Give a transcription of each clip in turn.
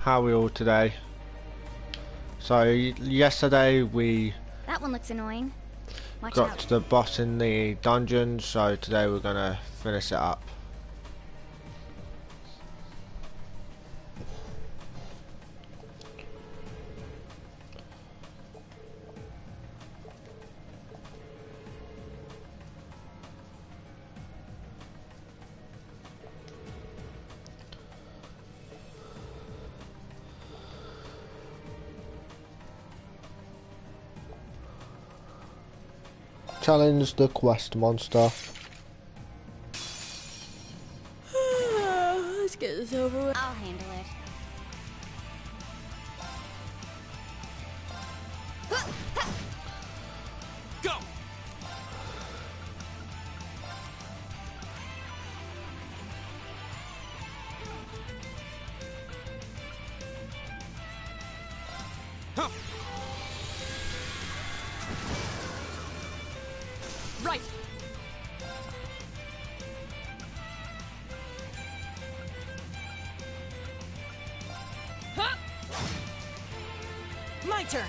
How are we all today? So yesterday we That one looks annoying. Watch got out. to the boss in the dungeon, so today we're gonna finish it up. Challenge the quest monster. Let's get this over with. I'll handle it. Go! Huh. Right. Huh. My turn.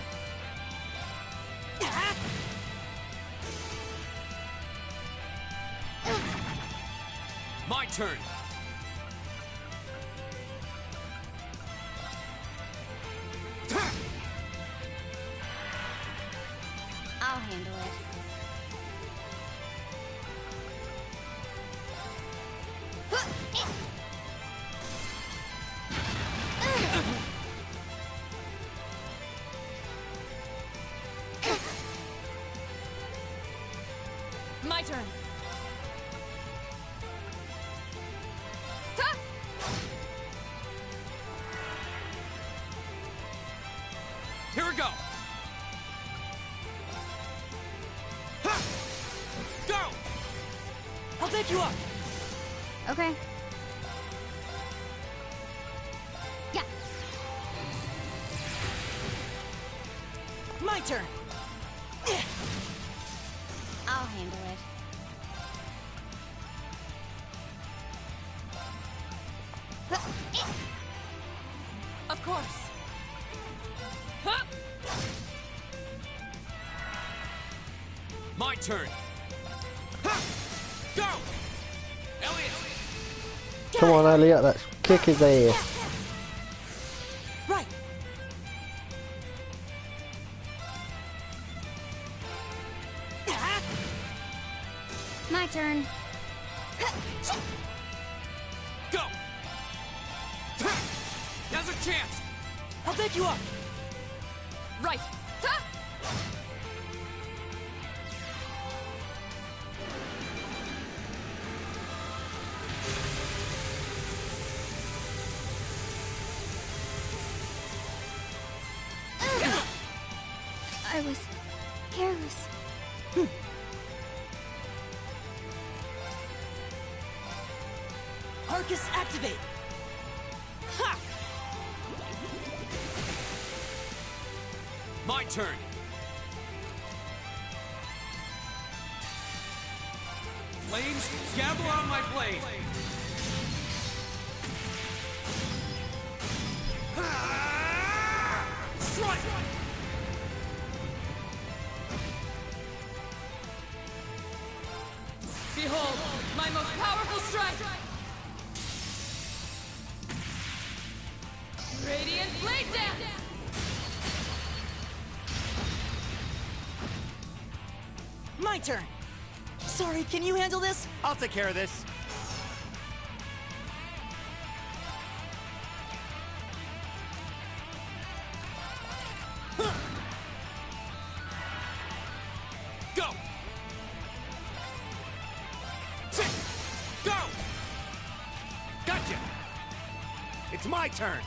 My turn. I'll handle it. My turn. Here we go. Go. I'll take you up. Okay. Yeah. My turn. I'll handle it. Of course. Huh. My turn. Huh. Go. Elliot. Come on, Elliot, let's kick his ass. Right. My turn. Go. Now's a chance. I'll pick you up. Right. I was careless. Arcus activate. Ha! My turn. Flames, gather on my blade. Strike! Behold, my most powerful strike! Radiant Blade Dance! My turn! Sorry, can you handle this? I'll take care of this. Go! Go! Gotcha! It's my turn.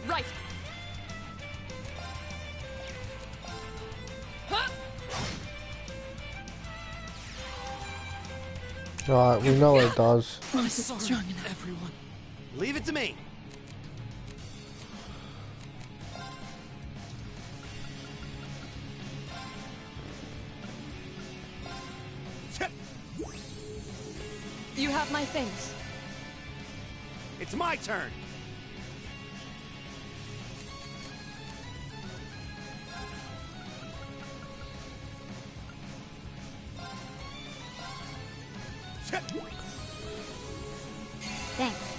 Right! Huh? Right, we know it does. I'm sorry, everyone. Leave it to me. You have my things. It's my turn. Thanks.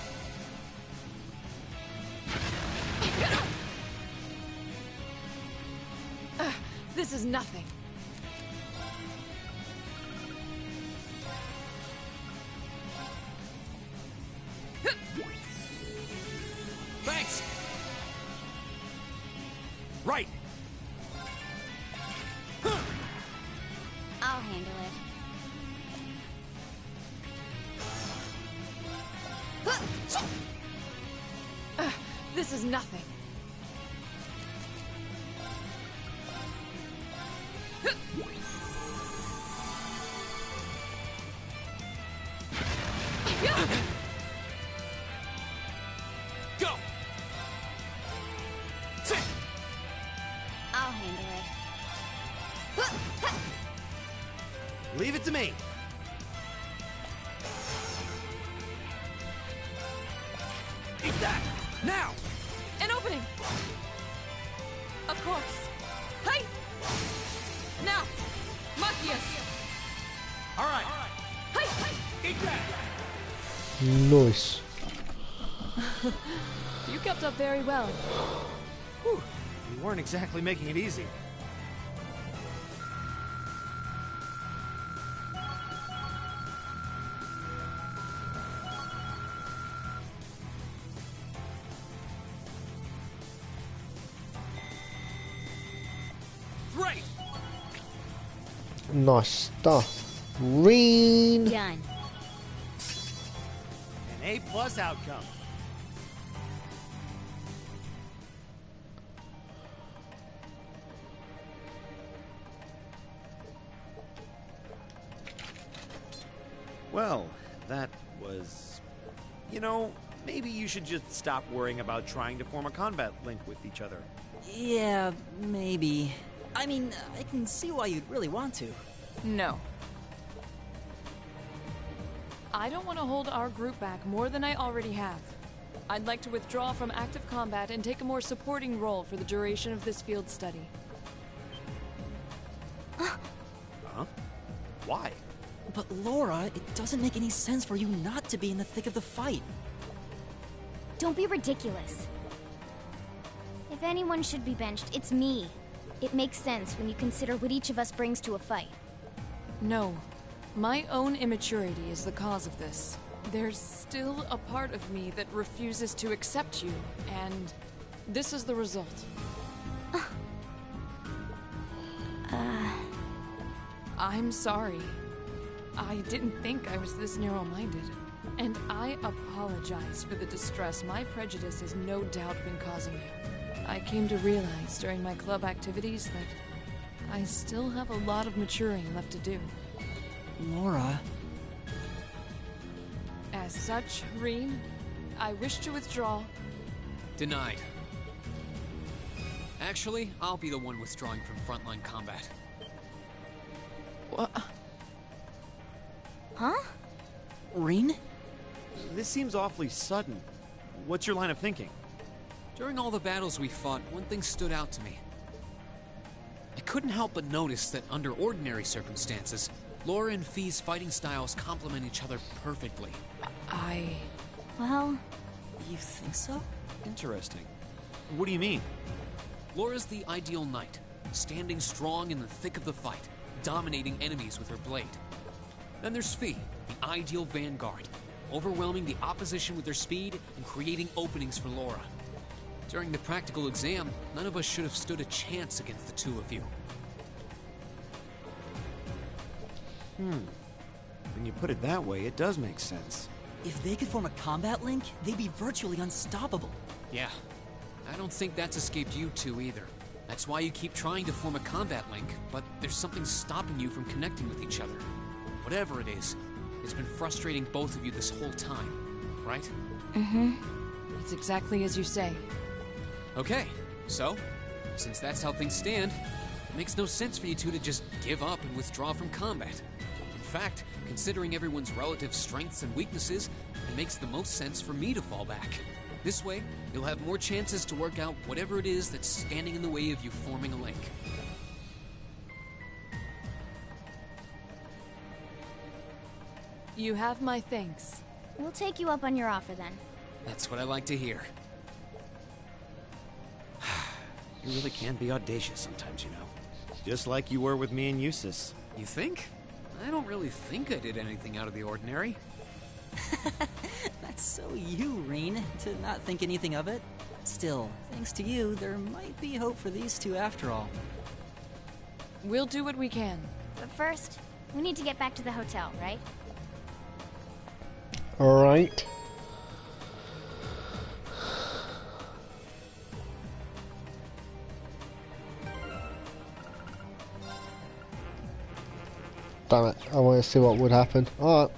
This is nothing. Thanks. Right. I'll handle it. This is nothing. Go. I'll handle it. Leave it to me. Eat that. Now. An opening! Of course. Hey! Now! Machias! All right. Hey! Eat that. Nice. You kept up very well. Whew. You weren't exactly making it easy. Great. Nice stuff. Green. Done. An A+ outcome. Well, that was... You know, maybe you should just stop worrying about trying to form a combat link with each other. Yeah, maybe. I mean, I can see why you'd really want to. No. I don't want to hold our group back more than I already have. I'd like to withdraw from active combat and take a more supporting role for the duration of this field study. Huh? Why? But Laura, it doesn't make any sense for you not to be in the thick of the fight. Don't be ridiculous. If anyone should be benched, it's me. It makes sense when you consider what each of us brings to a fight. No. My own immaturity is the cause of this. There's still a part of me that refuses to accept you, and this is the result. I'm sorry. I didn't think I was this narrow-minded. And I apologize for the distress my prejudice has no doubt been causing you. I came to realize during my club activities that I still have a lot of maturing left to do. Laura... As such, Reen, I wish to withdraw. Denied. Actually, I'll be the one withdrawing from frontline combat. What? Huh? Reen? This seems awfully sudden. What's your line of thinking? During all the battles we fought, one thing stood out to me. I couldn't help but notice that under ordinary circumstances, Laura and Fee's fighting styles complement each other perfectly. Well... You think so? Interesting. What do you mean? Laura's the ideal knight, standing strong in the thick of the fight, dominating enemies with her blade. Then there's Fee, the ideal vanguard, overwhelming the opposition with her speed and creating openings for Laura. During the practical exam, none of us should have stood a chance against the two of you. When you put it that way, it does make sense. If they could form a combat link, they'd be virtually unstoppable. Yeah, I don't think that's escaped you two either. That's why you keep trying to form a combat link, but there's something stopping you from connecting with each other. Whatever it is, it's been frustrating both of you this whole time, right? Mm-hmm. It's exactly as you say. Okay, so, since that's how things stand, it makes no sense for you two to just give up and withdraw from combat. In fact, considering everyone's relative strengths and weaknesses, it makes the most sense for me to fall back. This way, you'll have more chances to work out whatever it is that's standing in the way of you forming a link. You have my thanks. We'll take you up on your offer then. That's what I like to hear. You really can be audacious sometimes, you know. Just like you were with me and Eustace. You think? I don't really think I did anything out of the ordinary. That's so you, Reen, to not think anything of it. Still, thanks to you, there might be hope for these two after all. We'll do what we can. But first, we need to get back to the hotel, right? Alright. Damn it, I want to see what would happen. Alright.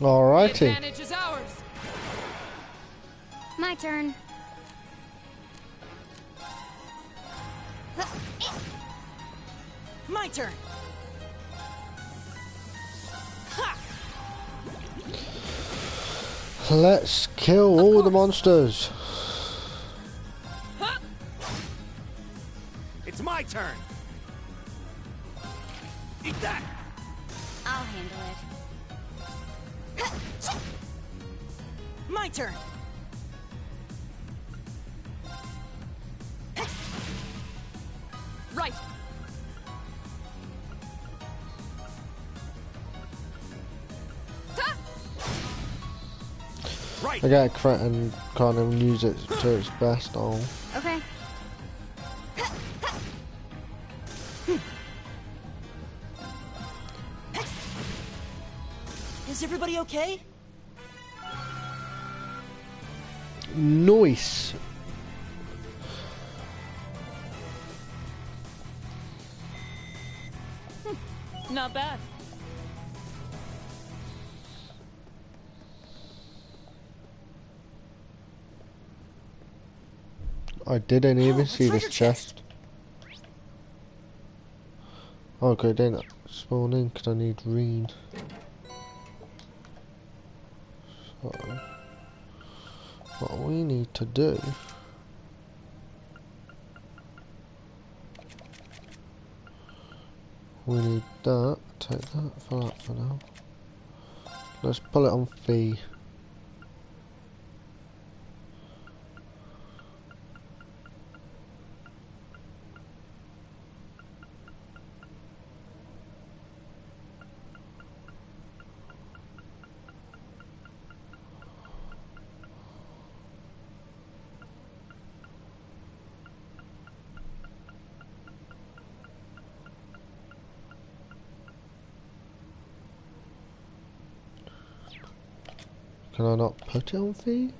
Alrighty. The advantage is ours. My turn. My turn! Let's kill all the monsters. It's my turn! Eat that! I'll handle it. My turn! Right. Right! I get a crit and can't even use it to its best. Oh. Okay. Is everybody okay? Nice. Not bad. I didn't even Oh, a see this treasure chest. Okay, then spawn in because I need Reen. So, what we need to do we need that, take that for that for now. Let's pull it on fee. Can I not put it on V?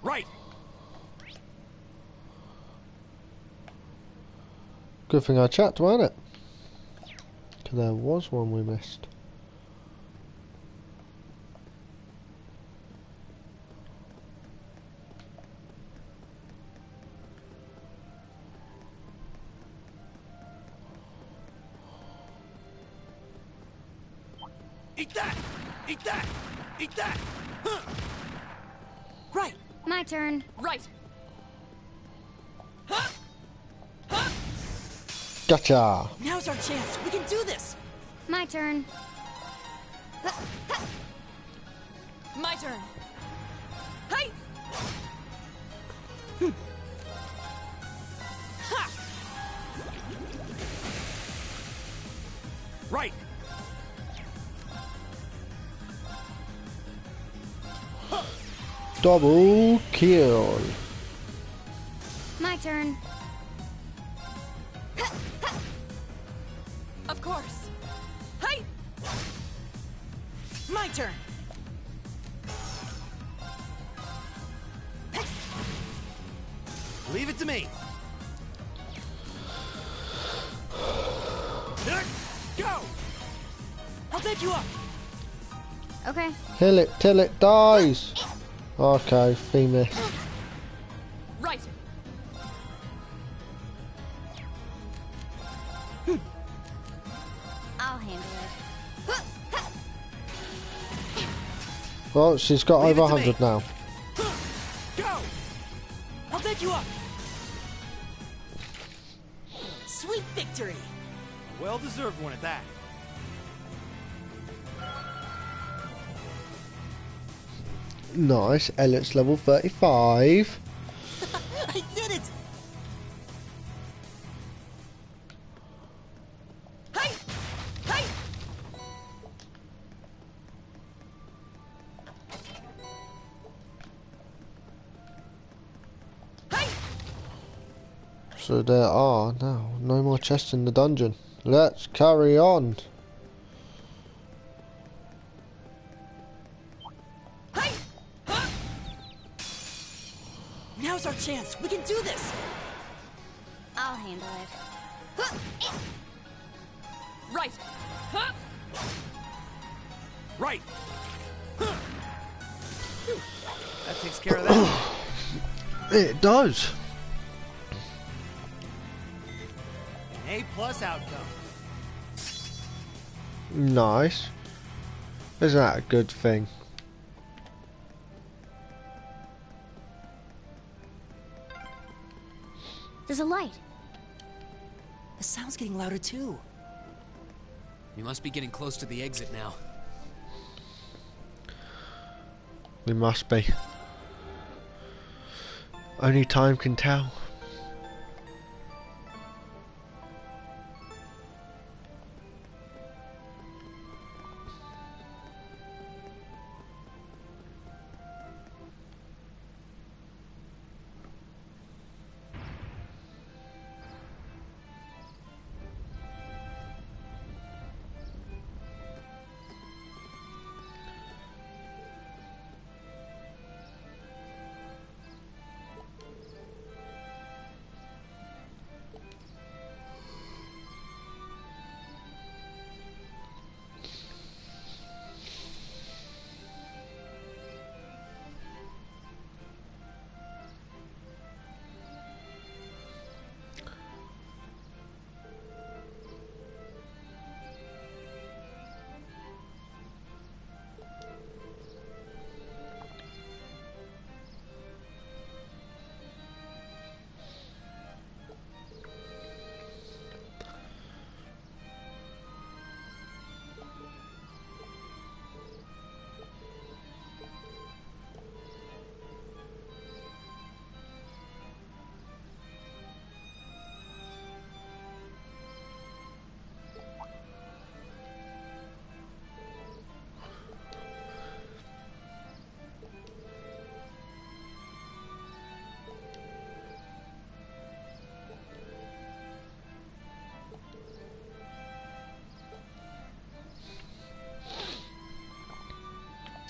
Right. Good thing I checked, wasn't it? 'Cause there was one we missed. Eat that! Eat that! Eat that! Huh. Right, My turn. right. Gotcha! Now's our chance. We can do this. My turn. My turn. Hey! Right. Double kill. My turn. Of course. Hey! My turn. Leave it to me. Go! I'll pick you up. Okay. Kill it till it dies. Okay, V missed. Right. I'll handle it. Well, she's got Leave over it to me. 100 now. Go! I'll pick you up. Sweet victory. Well deserved one at that. Nice. Elliot's level 35. I did it. Hey! Hey! Hey! So there are now no more chests in the dungeon. Let's carry on. Hey! Now's our chance. We can do this. I'll handle it. Right. Huh? Right. Huh. Phew. That takes care of that. It does. An A+ outcome. Nice. Isn't that a good thing? There's a light. The sound's getting louder too. We must be getting close to the exit now. We must be. Only time can tell.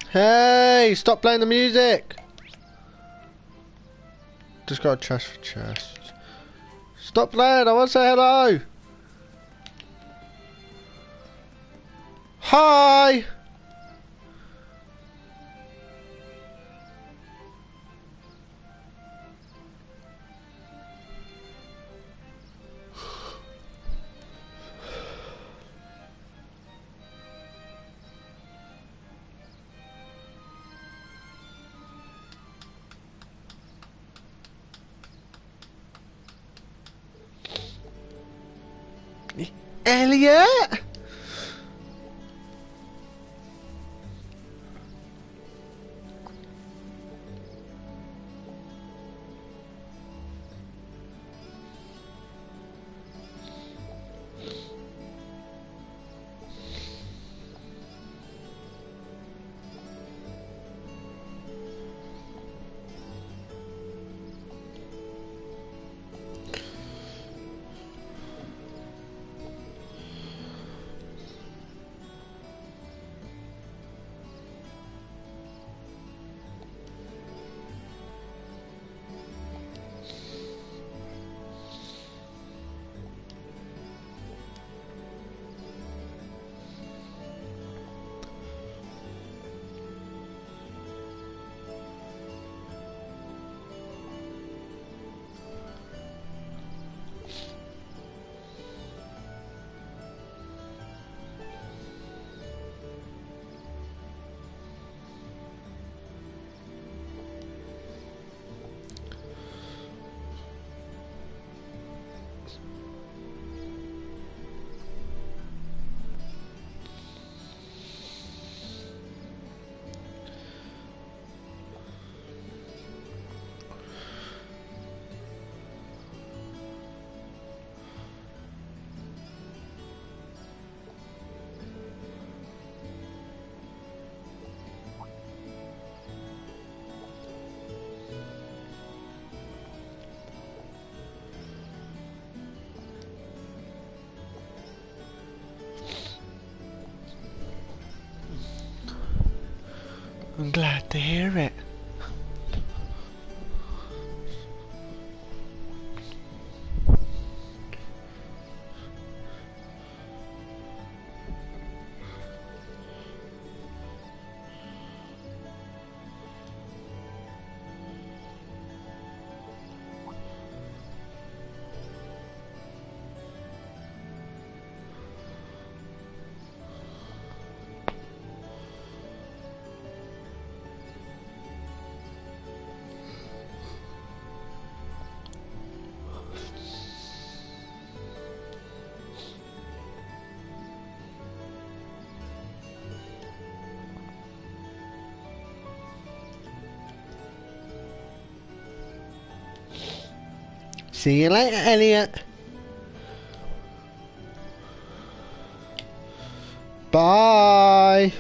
Hey, stop playing the music. Just got a chest for chest. Stop playing, I want to say hello. Hi. Elliot? I'm glad to hear it. See you later, Elliot. Bye.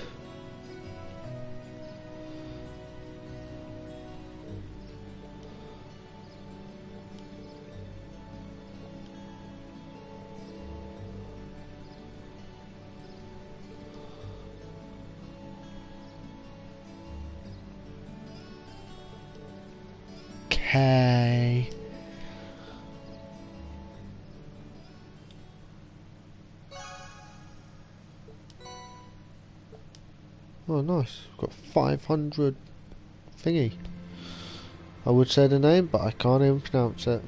Okay. Oh, nice. Got 500 thingy. I would say the name, but I can't even pronounce it.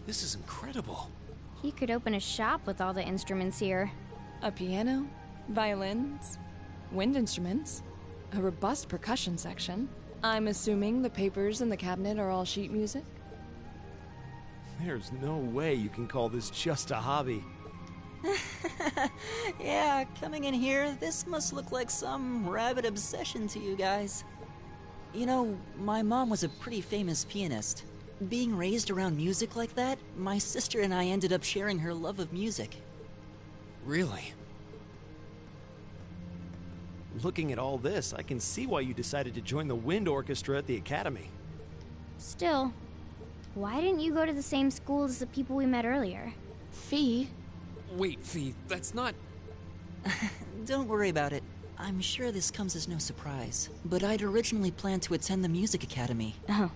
This is incredible. He could open a shop with all the instruments here. A piano, violins, wind instruments, a robust percussion section. I'm assuming the papers in the cabinet are all sheet music? There's no way you can call this just a hobby. Yeah, coming in here, this must look like some rabid obsession to you guys. You know, my mom was a pretty famous pianist. Being raised around music like that, my sister and I ended up sharing her love of music. Really? Looking at all this, I can see why you decided to join the wind orchestra at the academy. Still, why didn't you go to the same school as the people we met earlier? Fee? Wait, Fee, that's not... Don't worry about it. I'm sure this comes as no surprise. But I'd originally planned to attend the music academy. Oh.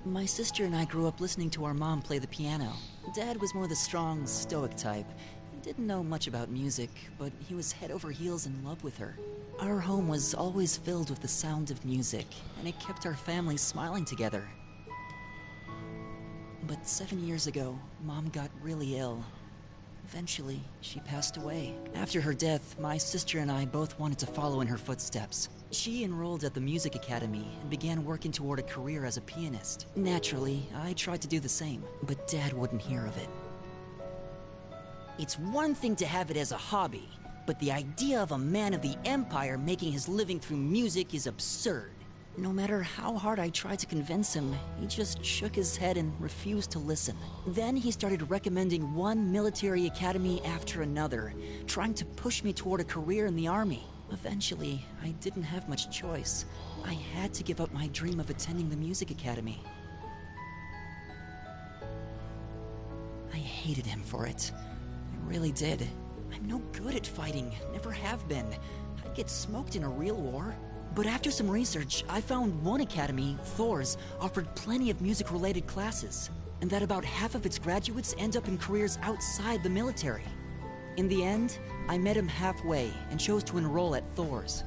My sister and I grew up listening to our mom play the piano. Dad was more the strong, stoic type. He didn't know much about music, but he was head over heels in love with her. Our home was always filled with the sound of music, and it kept our family smiling together. But 7 years ago, Mom got really ill. Eventually, she passed away. After her death, my sister and I both wanted to follow in her footsteps. She enrolled at the music academy and began working toward a career as a pianist. Naturally, I tried to do the same, but Dad wouldn't hear of it. It's one thing to have it as a hobby, but the idea of a man of the Empire making his living through music is absurd. No matter how hard I tried to convince him, he just shook his head and refused to listen. Then he started recommending one military academy after another, trying to push me toward a career in the army. Eventually, I didn't have much choice. I had to give up my dream of attending the music academy. I hated him for it. I really did. I'm no good at fighting, never have been. I'd get smoked in a real war. But after some research, I found one academy, Thor's, offered plenty of music-related classes, and that about half of its graduates end up in careers outside the military. In the end, I met him halfway and chose to enroll at Thor's.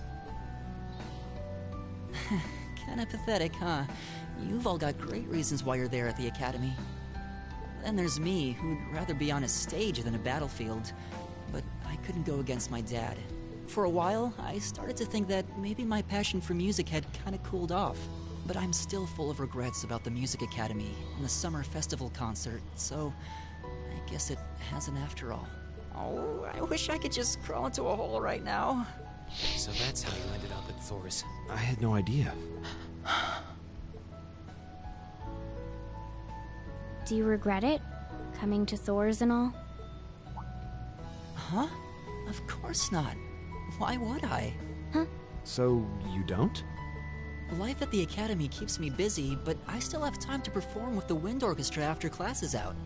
Kinda pathetic, huh? You've all got great reasons why you're there at the academy. Then there's me, who'd rather be on a stage than a battlefield, but I couldn't go against my dad. For a while, I started to think that maybe my passion for music had kinda cooled off. But I'm still full of regrets about the music academy and the summer festival concert, so I guess it hasn't after all. Oh, I wish I could just crawl into a hole right now. So that's how you ended up at Thor's. I had no idea. Do you regret it? Coming to Thor's and all? Huh? Of course not. Why would I? Huh? So, you don't? Life at the academy keeps me busy, but I still have time to perform with the wind orchestra after class is out.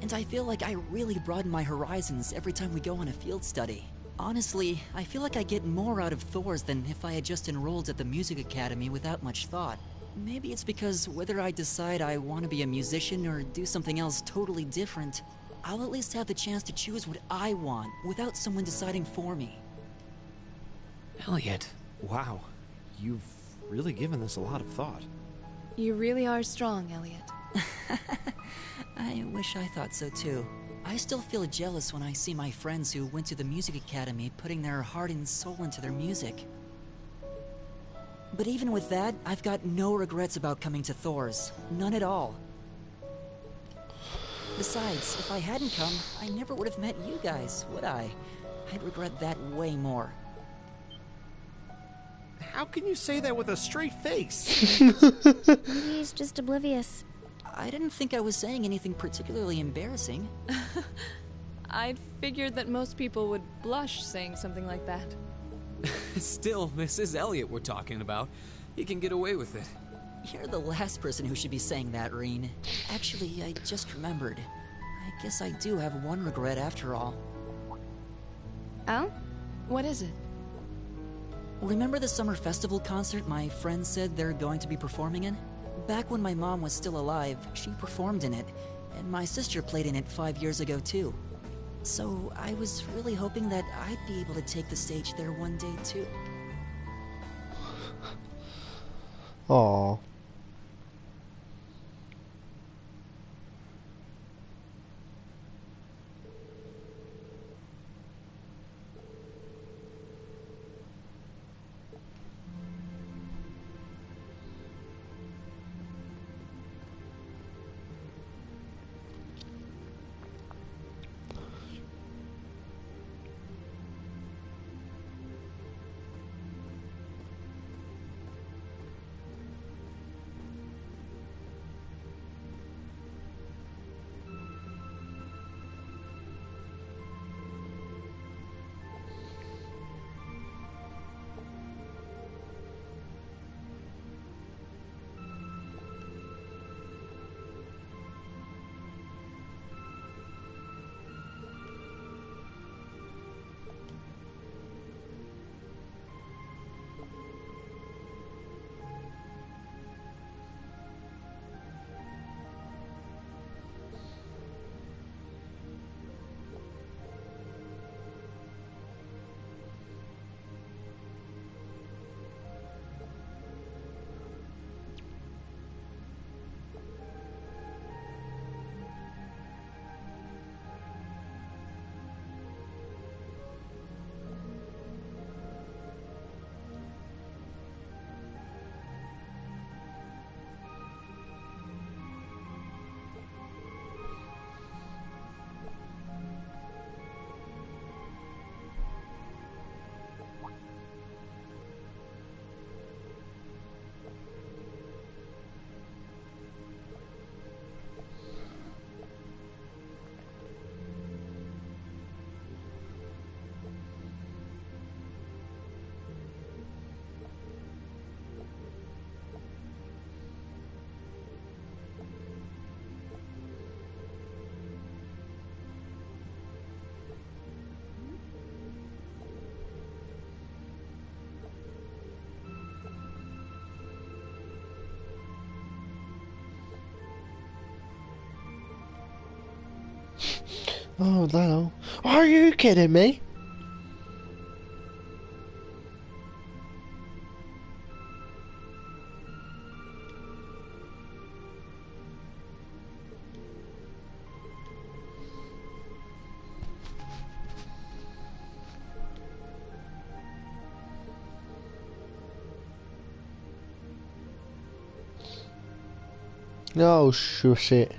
And I feel like I really broaden my horizons every time we go on a field study. Honestly, I feel like I get more out of Thor's than if I had just enrolled at the music academy without much thought. Maybe it's because whether I decide I want to be a musician or do something else totally different, I'll at least have the chance to choose what I want without someone deciding for me. Elliot. Wow, you've really given this a lot of thought. You really are strong, Elliot. I wish I thought so too. I still feel jealous when I see my friends who went to the music academy putting their heart and soul into their music. But even with that, I've got no regrets about coming to Thor's. None at all. Besides, if I hadn't come, I never would have met you guys, would I? I'd regret that way more. How can you say that with a straight face? Maybe he's just oblivious. I didn't think I was saying anything particularly embarrassing. I'd figured that most people would blush saying something like that. Still, this is Elliot we're talking about. He can get away with it. You're the last person who should be saying that, Reen. Actually, I just remembered. I guess I do have one regret after all. Oh? What is it? Remember the summer festival concert my friends said they're going to be performing in? Back when my mom was still alive, she performed in it, and my sister played in it 5 years ago too. So I was really hoping that I'd be able to take the stage there one day too. Aw. Oh no. Are you kidding me? Oh, shush it.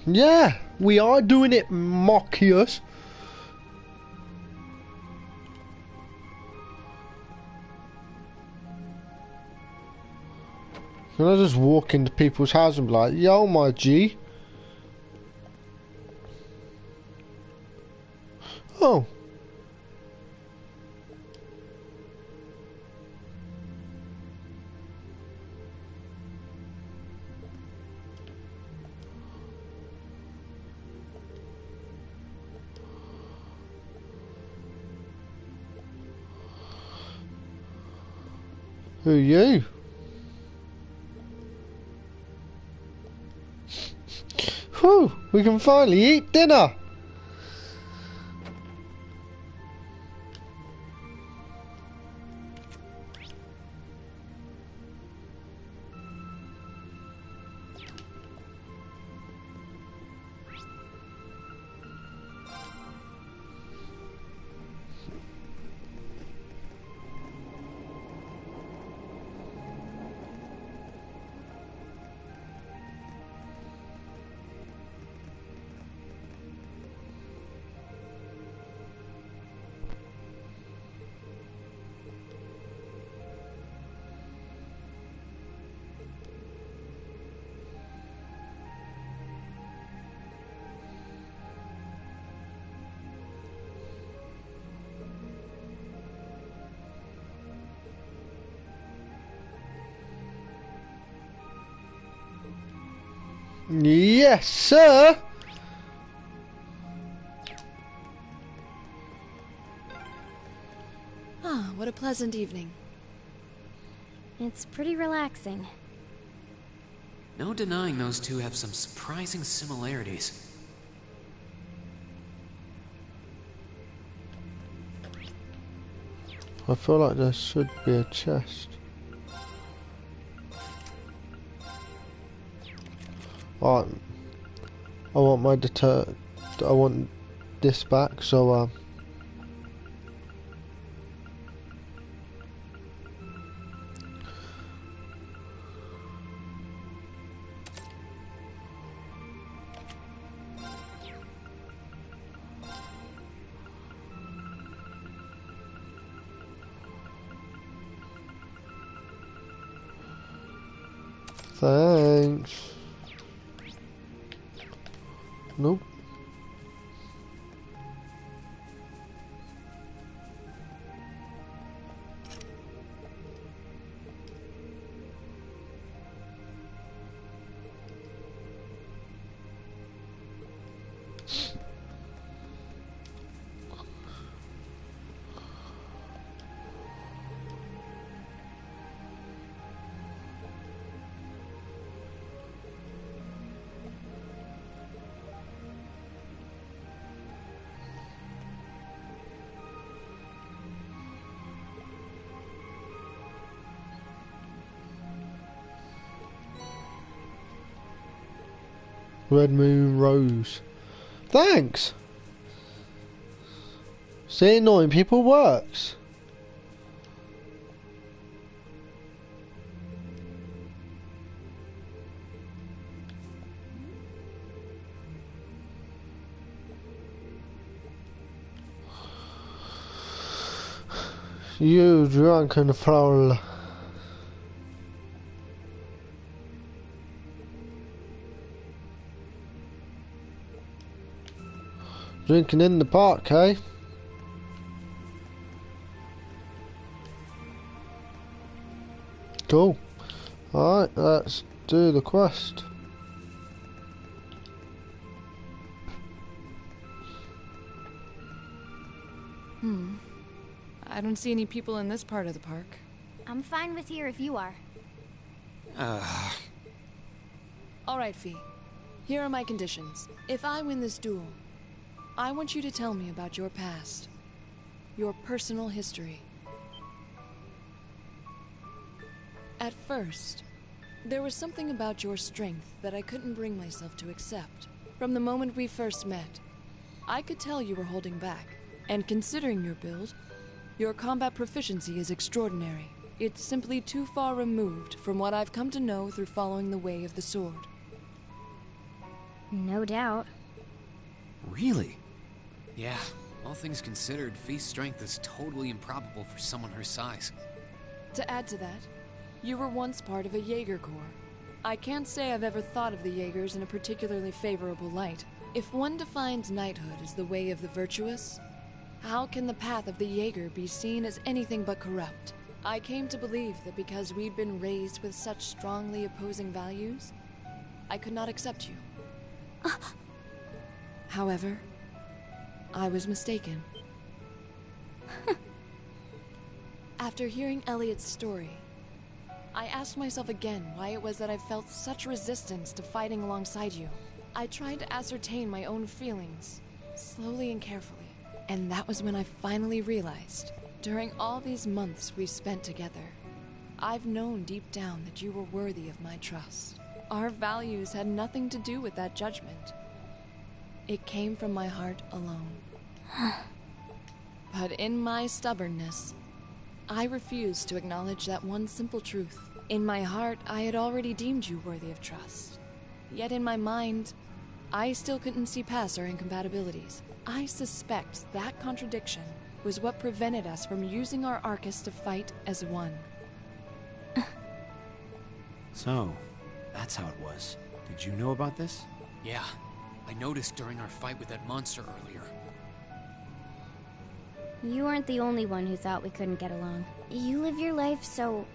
Yeah, we are doing it, Mockius. Can I just walk into people's house and be like, yo, my G? Oh. Who are you? Whew, we can finally eat dinner. Yes, sir. Ah, what a pleasant evening. It's pretty relaxing. No denying those two have some surprising similarities. I feel like there should be a chest. Alright. I want my I want this back, so thanks. Nope. Red Moon Rose. Thanks! See, annoying people works. You drunken fool. Drinking in the park, eh? Cool. Alright, let's do the quest. I don't see any people in this part of the park. I'm fine with here if you are. All right, Fee. Here are my conditions. If I win this duel, I want you to tell me about your past. Your personal history. At first, there was something about your strength that I couldn't bring myself to accept. From the moment we first met, I could tell you were holding back. And considering your build, your combat proficiency is extraordinary. It's simply too far removed from what I've come to know through following the way of the sword. No doubt. Really? Yeah, all things considered, Fee's strength is totally improbable for someone her size. To add to that, you were once part of a Jaeger Corps. I can't say I've ever thought of the Jaegers in a particularly favorable light. If one defines knighthood as the way of the virtuous, how can the path of the Jaeger be seen as anything but corrupt? I came to believe that because we'd been raised with such strongly opposing values, I could not accept you. However, I was mistaken. After hearing Elliot's story, I asked myself again why it was that I felt such resistance to fighting alongside you. I tried to ascertain my own feelings, slowly and carefully. And that was when I finally realized, during all these months we spent together, I've known deep down that you were worthy of my trust. Our values had nothing to do with that judgment. It came from my heart alone. But in my stubbornness, I refused to acknowledge that one simple truth. In my heart, I had already deemed you worthy of trust. Yet in my mind, I still couldn't see past our incompatibilities. I suspect that contradiction was what prevented us from using our Arcus to fight as one. So, that's how it was. Did you know about this? Yeah, I noticed during our fight with that monster earlier. You weren't the only one who thought we couldn't get along. You live your life so...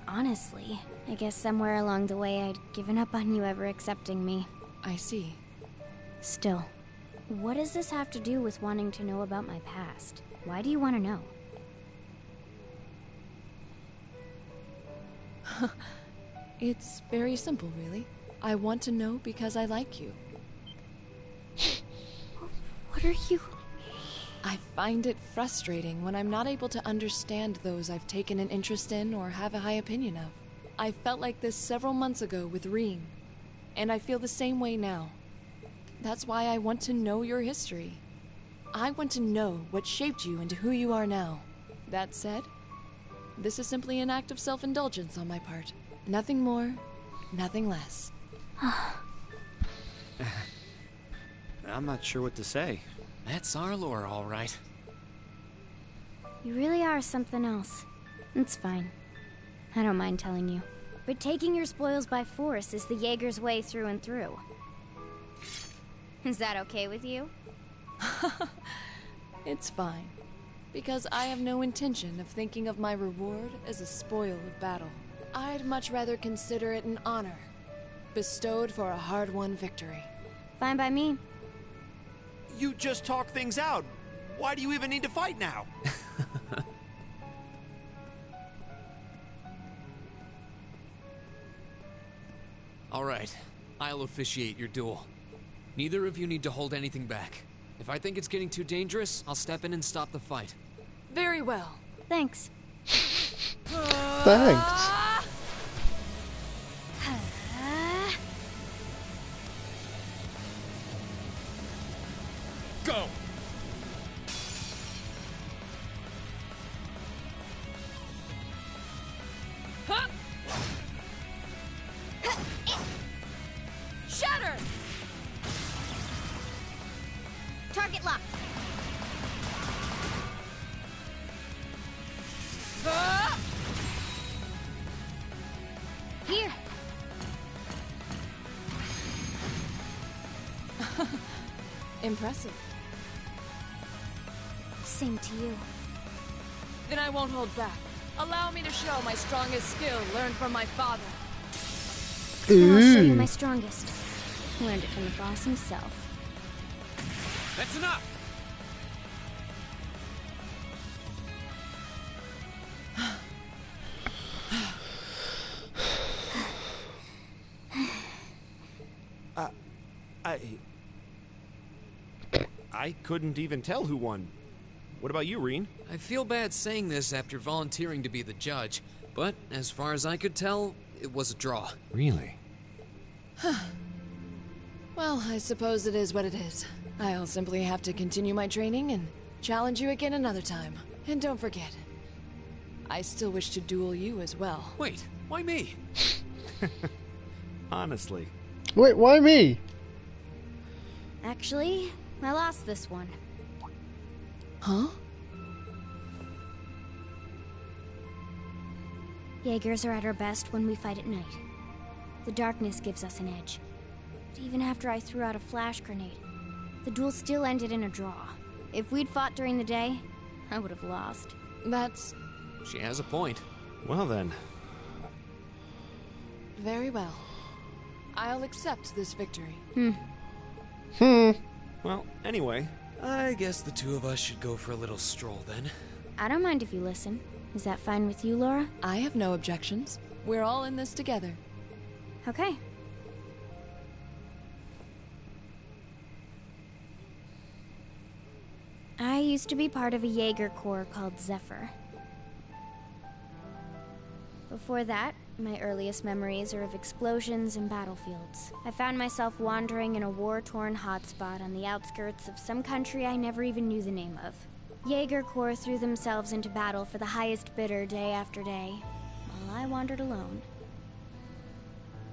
honestly. I guess somewhere along the way I'd given up on you ever accepting me. I see. Still, what does this have to do with wanting to know about my past? Why do you want to know? It's very simple, really. I want to know because I like you. What are you... I find it frustrating when I'm not able to understand those I've taken an interest in or have a high opinion of. I felt like this several months ago with Reen, and I feel the same way now. That's why I want to know your history. I want to know what shaped you into who you are now. That said, this is simply an act of self-indulgence on my part. Nothing more, nothing less. I'm not sure what to say. That's our lore, all right. You really are something else. It's fine. I don't mind telling you. But taking your spoils by force is the Jaeger's way through and through. Is that okay with you? It's fine. Because I have no intention of thinking of my reward as a spoil of battle. I'd much rather consider it an honor, bestowed for a hard-won victory. Fine by me. You just talk things out. Why do you even need to fight now? All right, I'll officiate your duel. Neither of you need to hold anything back. If I think it's getting too dangerous, I'll step in and stop the fight. Very well. Thanks. Thanks. Go! Shatter! Target locked. Here. Impressive. Same to you. Then I won't hold back. Allow me to show my strongest skill learned from my father. Then I'll show you Ooh. my strongest. Learned it from the boss himself. That's enough! I couldn't even tell who won. What about you, Reen? I feel bad saying this after volunteering to be the judge, but as far as I could tell, it was a draw. Really? Well, I suppose it is what it is. I'll simply have to continue my training and challenge you again another time. And don't forget, I still wish to duel you as well. Wait, why me? Honestly. Wait, why me? Actually, I lost this one. Huh? Jaegers are at our best when we fight at night. The darkness gives us an edge. But even after I threw out a flash grenade, the duel still ended in a draw. If we'd fought during the day, I would have lost. That's She has a point. Well then. very well. I'll accept this victory. Well, anyway. I guess the two of us should go for a little stroll then. I don't mind if you listen. Is that fine with you, Laura? I have no objections. We're all in this together. Okay. I used to be part of a Jaeger Corps called Zephyr. Before that, my earliest memories are of explosions and battlefields. I found myself wandering in a war-torn hotspot on the outskirts of some country I never even knew the name of. Jaeger Corps threw themselves into battle for the highest bidder day after day, while I wandered alone.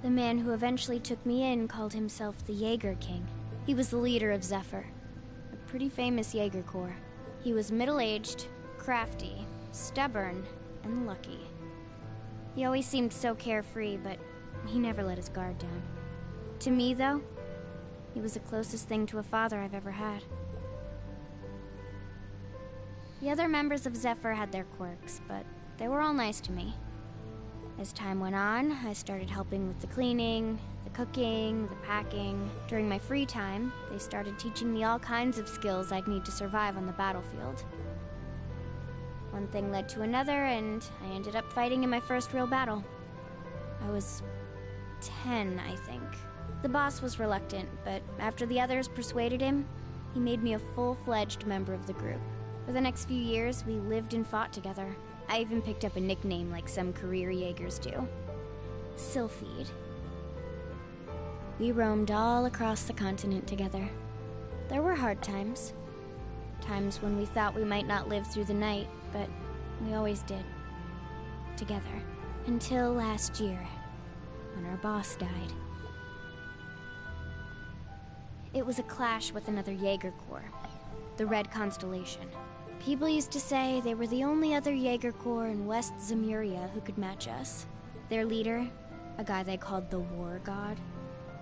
The man who eventually took me in called himself the Jaeger King. He was the leader of Zephyr, a pretty famous Jaeger Corps. He was middle-aged, crafty, stubborn, and lucky. He always seemed so carefree, but he never let his guard down. To me, though, he was the closest thing to a father I've ever had. The other members of Zephyr had their quirks, but they were all nice to me. As time went on, I started helping with the cleaning, the cooking, the packing. During my free time, they started teaching me all kinds of skills I'd need to survive on the battlefield. One thing led to another, and I ended up fighting in my first real battle. I was 10, I think. The boss was reluctant, but after the others persuaded him, he made me a full-fledged member of the group. For the next few years, we lived and fought together. I even picked up a nickname like some career Jaegers do. Sylphide. We roamed all across the continent together. There were hard times. Times when we thought we might not live through the night, but we always did. Together. Until last year, when our boss died. It was a clash with another Jaeger Corps, the Red Constellation. People used to say they were the only other Jaeger Corps in West Zemuria who could match us. Their leader, a guy they called the War God,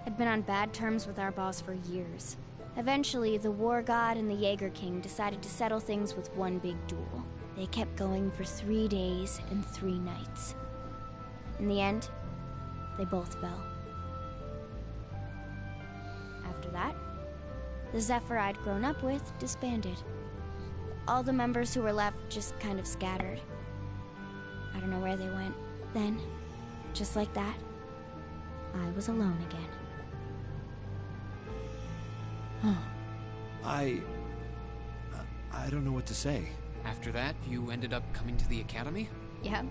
had been on bad terms with our boss for years. Eventually, the War God and the Jaeger King decided to settle things with one big duel. They kept going for 3 days and 3 nights. In the end, they both fell. After that, the Zephyr I'd grown up with disbanded. All the members who were left just kind of scattered. I don't know where they went. Then, just like that, I was alone again. I don't know what to say. After that, you ended up coming to the academy? Yep.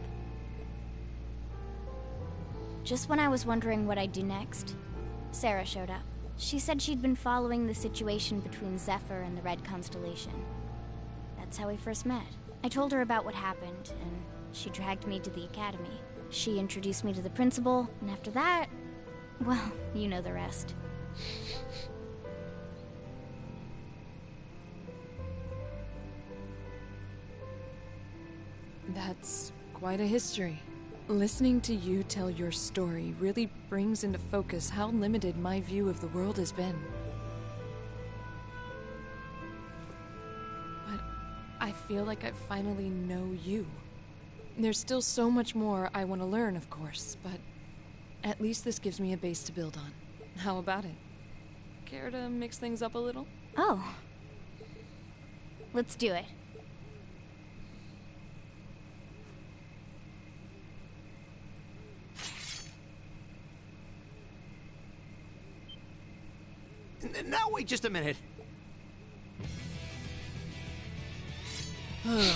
Just when I was wondering what I'd do next, Sarah showed up. She said she'd been following the situation between Zephyr and the Red Constellation. That's how we first met. I told her about what happened, and she dragged me to the academy. She introduced me to the principal, and after that, well, you know the rest. That's quite a history. Listening to you tell your story really brings into focus how limited my view of the world has been. But I feel like I finally know you. There's still so much more I want to learn, of course, but at least this gives me a base to build on. How about it? Care to mix things up a little? Oh. Let's do it. Now wait just a minute. I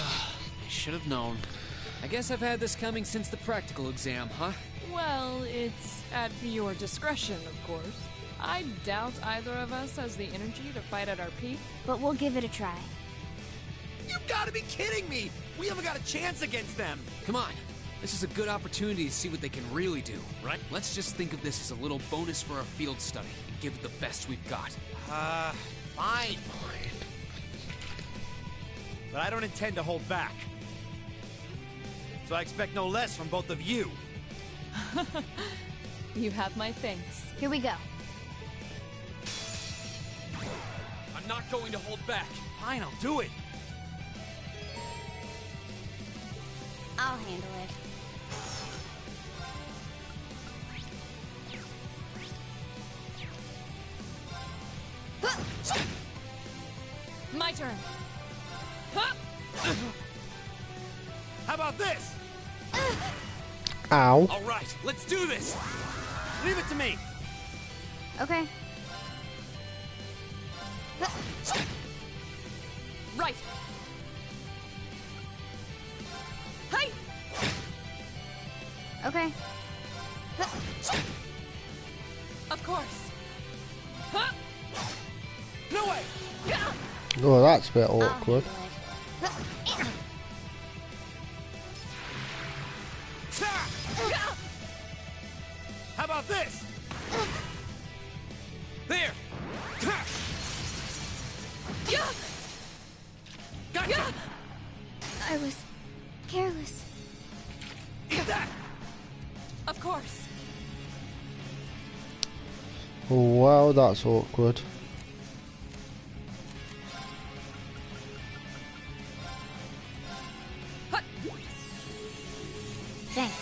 should have known. I guess I've had this coming since the practical exam, huh? Well, it's at your discretion, of course. I doubt either of us has the energy to fight at our peak. But we'll give it a try. You've got to be kidding me! We haven't got a chance against them! Come on. This is a good opportunity to see what they can really do, right? Let's just think of this as a little bonus for our field study and give it the best we've got. Fine. But I don't intend to hold back. So I expect no less from both of you. You have my thanks. Here we go. I'm not going to hold back. Fine, I'll do it. I'll handle it. My turn. How about this? Ow. All right, let's do this. Leave it to me. Okay. Right. Hi. Okay. Of course. No way. Oh, that's a bit I'll awkward. handle it. How about this? There. Gotcha. I was careless. Eat that. Of course. Wow, that's awkward. Thanks.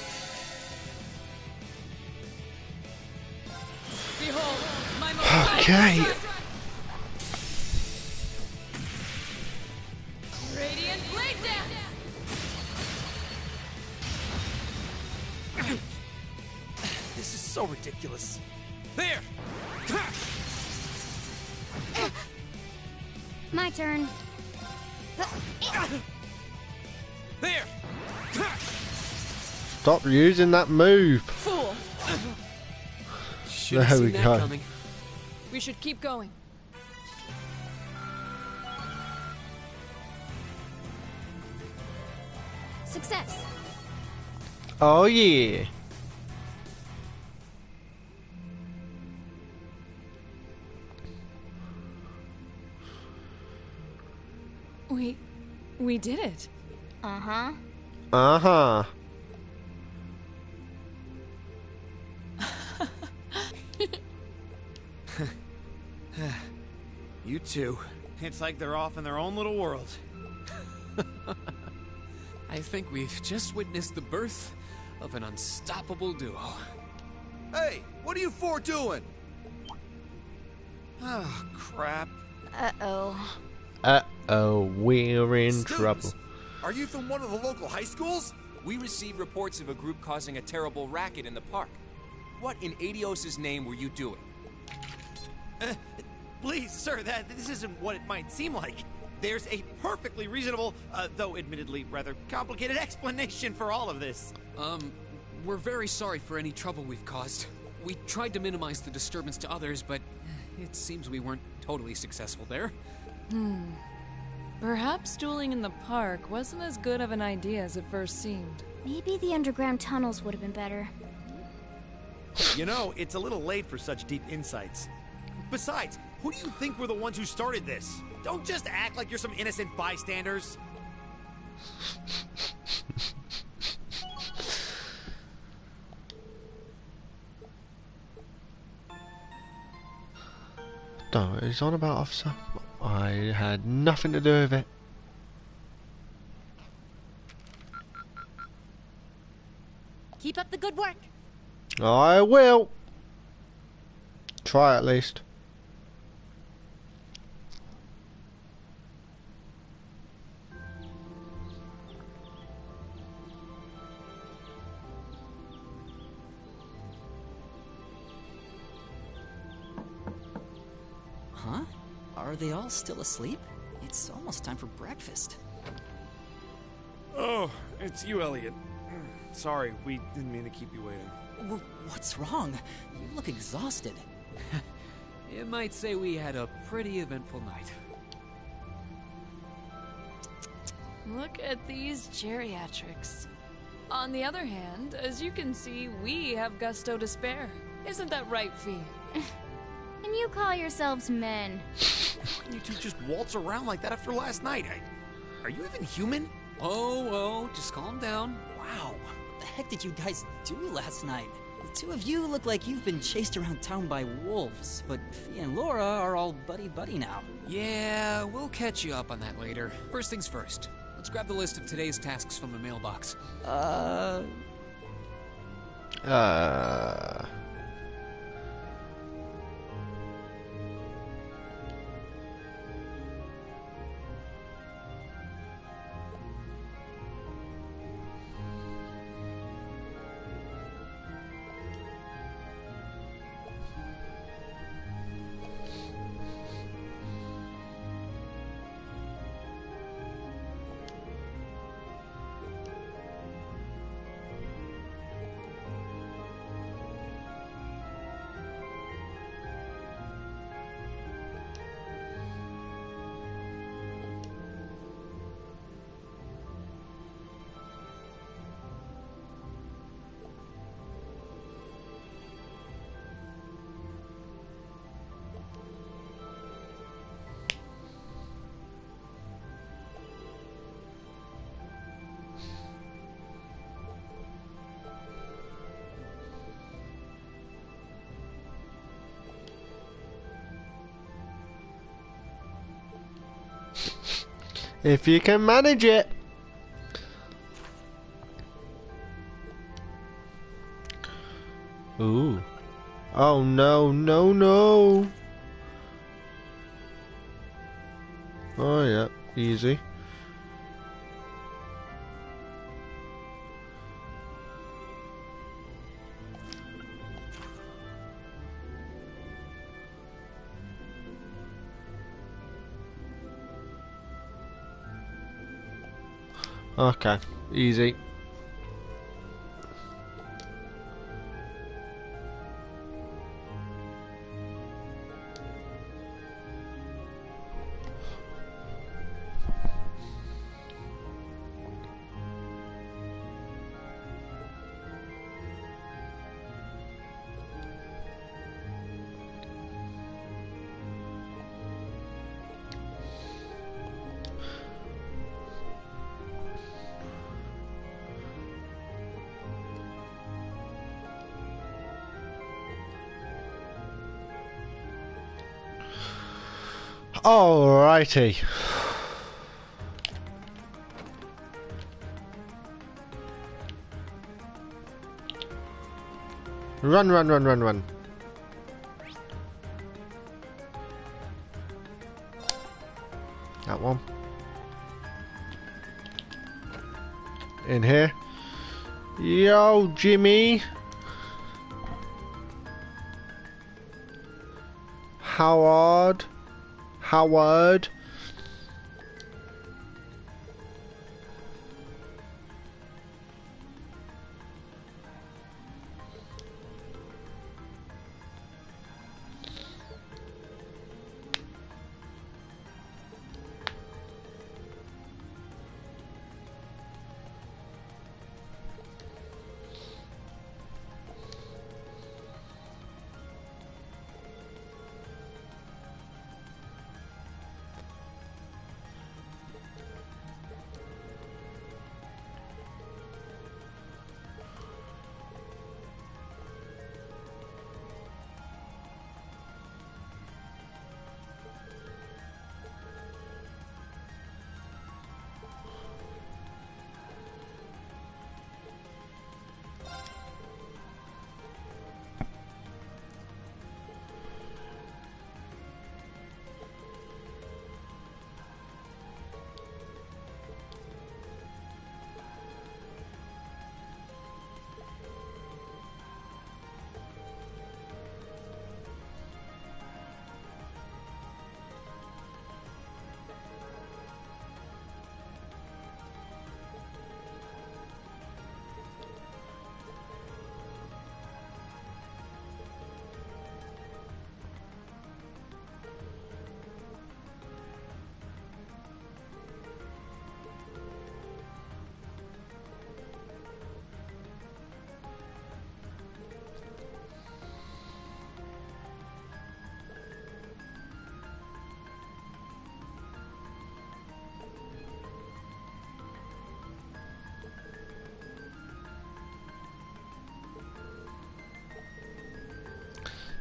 Behold, my most Okay. radiant blade dance. This is so ridiculous. There! My turn. There! Stop using that move. Fool! Should have There we seen that go. coming. We should keep going. Success. Oh yeah. We did it. Uh-huh. Uh-huh. You two. It's like they're off in their own little world. I think we've just witnessed the birth of an unstoppable duo. Hey, what are you four doing? Oh, crap. Uh-oh. Uh-oh, we're in Students, trouble. Are you from one of the local high schools? We received reports of a group causing a terrible racket in the park. What in Adios' name were you doing? Please, sir, this isn't what it might seem like. There's a perfectly reasonable, though admittedly rather complicated explanation for all of this. We're very sorry for any trouble we've caused. We tried to minimize the disturbance to others, but it seems we weren't totally successful there. Perhaps dueling in the park wasn't as good of an idea as it first seemed. Maybe the underground tunnels would have been better. You know, it's a little late for such deep insights. Besides, who do you think were the ones who started this? Don't just act like you're some innocent bystanders. Don't know what he's on about, officer. I had nothing to do with it. Keep up the good work. I will. Try at least. Huh? Are they all still asleep? It's almost time for breakfast. Oh, it's you, Elliot. Sorry, we didn't mean to keep you waiting. What's wrong? You look exhausted. You might say we had a pretty eventful night. Look at these geriatrics. On the other hand, as you can see, we have gusto to spare. Isn't that right, Fee? And you call yourselves men. How can you two just waltz around like that after last night? Are you even human? Oh, just calm down. Wow, what the heck did you guys do last night? The two of you look like you've been chased around town by wolves, but Fee and Laura are all buddy-buddy now. Yeah, we'll catch you up on that later. First things first. Let's grab the list of today's tasks from the mailbox. If you can manage it. Ooh. Oh no, no, no. Oh yeah, easy. Okay, easy. Alrighty. Run, run, run, run, run. That one. In here. Yo, Jimmy. Howard. Howard.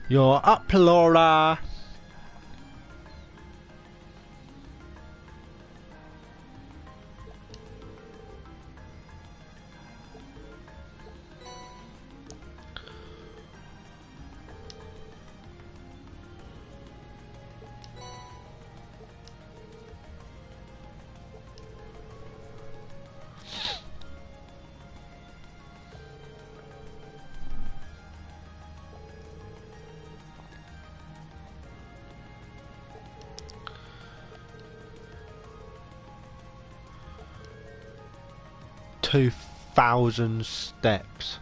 You're up, Laura. $2,000 steps.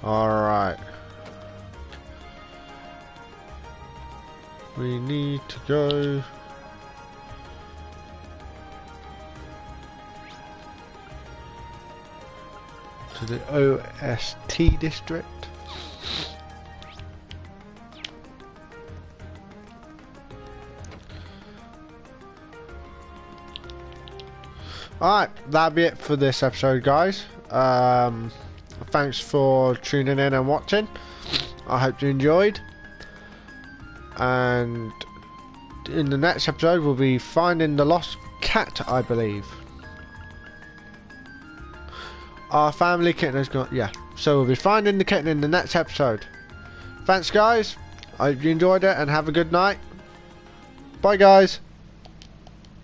All right. We need to go to the OST district. Alright, that'll be it for this episode, guys. Thanks for tuning in and watching. I hope you enjoyed. And in the next episode we'll be finding the lost cat, I believe. Our family kitten has gone, yeah. So we'll be finding the kitten in the next episode. Thanks guys, I hope you enjoyed it and have a good night. Bye guys.